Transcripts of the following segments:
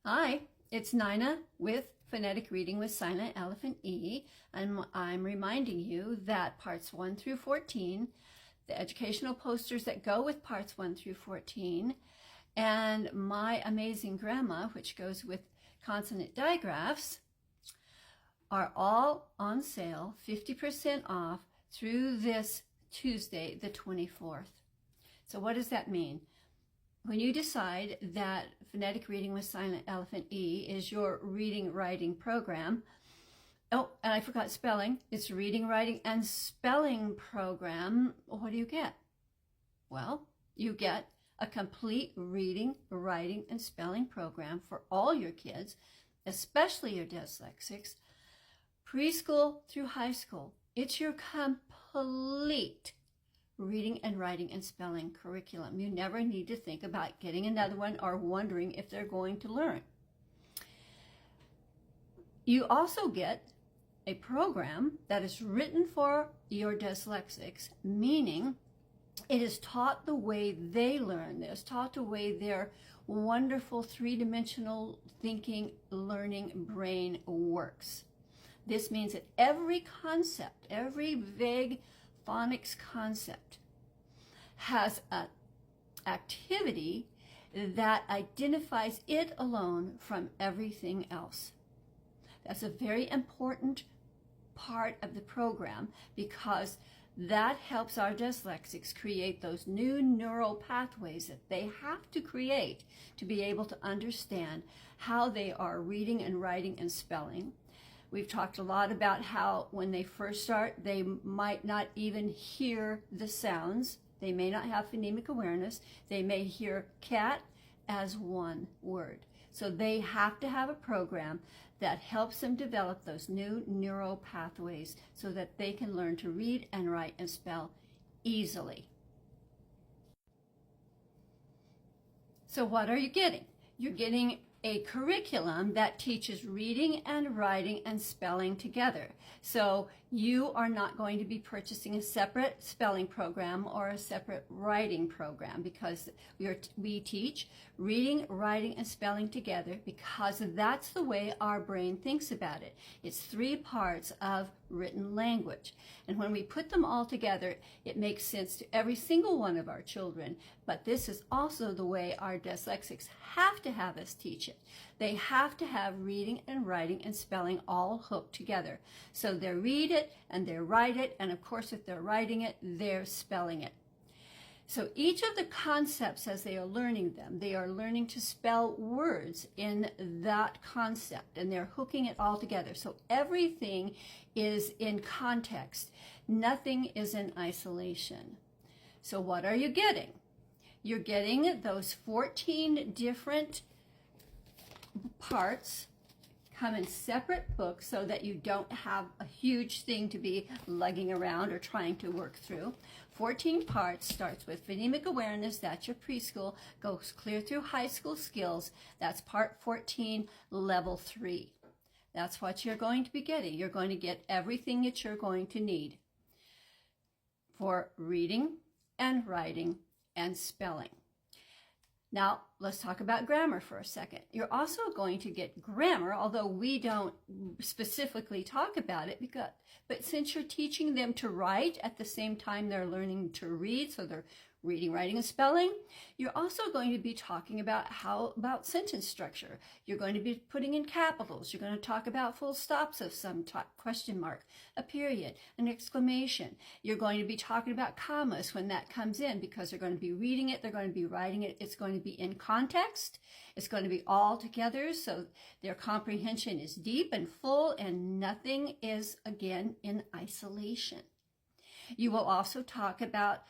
Hi, it's Nina with Phonetic Reading with Silent Elephant E, and I'm reminding you that parts 1 through 14, the educational posters that go with parts 1 through 14, and My Amazing Grandma, which goes with consonant digraphs, are all on sale, 50% off through this Tuesday, the 24th. So what does that mean? When you decide that Phonetic Reading with Silent Elephant E is your reading, writing program, oh, and I forgot spelling, it's reading, writing, and spelling program, what do you get? Well, you get a complete reading, writing, and spelling program for all your kids, especially your dyslexics, preschool through high school. It's your complete reading and writing and spelling curriculum. You never need to think about getting another one or wondering if they're going to learn. You also get a program that is written for your dyslexics, meaning it is taught the way they learn. It's taught the way their wonderful three-dimensional thinking, learning brain works. This means that every concept, every vague phonics concept has an activity that identifies it alone from everything else. That's a very important part of the program because that helps our dyslexics create those new neural pathways that they have to create to be able to understand how they are reading and writing and spelling. We've talked a lot about how when they first start, they might not even hear the sounds. They may not have phonemic awareness. They may hear cat as one word. So they have to have a program that helps them develop those new neural pathways so that they can learn to read and write and spell easily. So what are you getting? You're getting a curriculum that teaches reading and writing and spelling together. So you are not going to be purchasing a separate spelling program or a separate writing program because we teach reading, writing, and spelling together because that's the way our brain thinks about it. It's 3 parts of written language. And when we put them all together, it makes sense to every single one of our children. But this is also the way our dyslexics have to have us teach it. They have to have reading and writing and spelling all hooked together. So they read it and they write it, and of course if they're writing it, they're spelling it. So each of the concepts as they are learning them, they are learning to spell words in that concept and they're hooking it all together. So everything is in context. Nothing is in isolation. So what are you getting? You're getting those 14 different parts come in separate books so that you don't have a huge thing to be lugging around or trying to work through. 14 parts, starts with phonemic awareness, that's your preschool, goes clear through high school skills, that's part 14, level 3. That's what you're going to be getting. You're going to get everything that you're going to need for reading and writing and spelling. Now, let's talk about grammar for a second. You're also going to get grammar, although we don't specifically talk about it, but since you're teaching them to write at the same time they're learning to read, so they're reading, writing, and spelling, you're also going to be talking about sentence structure. You're going to be putting in capitals. You're going to talk about full stops of some type, question mark, a period, an exclamation. You're going to be talking about commas when that comes in because they're going to be reading it, they're going to be writing it, it's going to be in context, it's going to be all together so their comprehension is deep and full and nothing is, again, in isolation. You will also talk about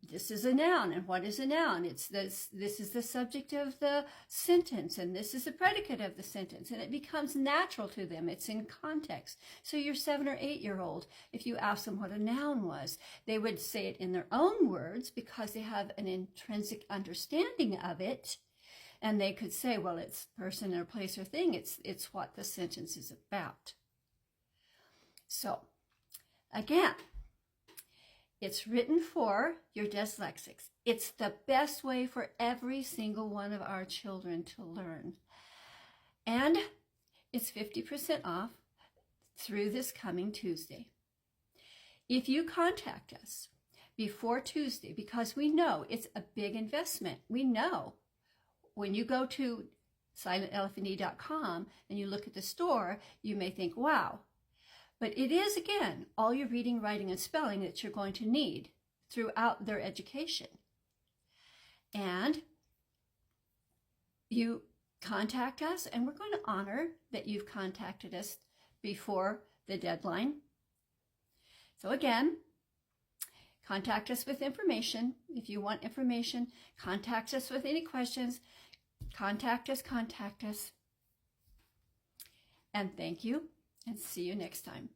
this is a noun, and what is a noun? It's this is the subject of the sentence, and this is the predicate of the sentence, and it becomes natural to them. It's in context. So your 7 or 8-year-old, if you ask them what a noun was, they would say it in their own words because they have an intrinsic understanding of it, and they could say, well, it's person or place or thing. It's what the sentence is about. So, again, it's written for your dyslexics. It's the best way for every single one of our children to learn. And it's 50% off through this coming Tuesday. If you contact us before Tuesday, because we know it's a big investment. We know when you go to silentelephant.com and you look at the store, you may think, wow. But it is, again, all your reading, writing, and spelling that you're going to need throughout their education. And you contact us, and we're going to honor that you've contacted us before the deadline. So again, contact us with information. If you want information, contact us with any questions. Contact us. And thank you, and see you next time.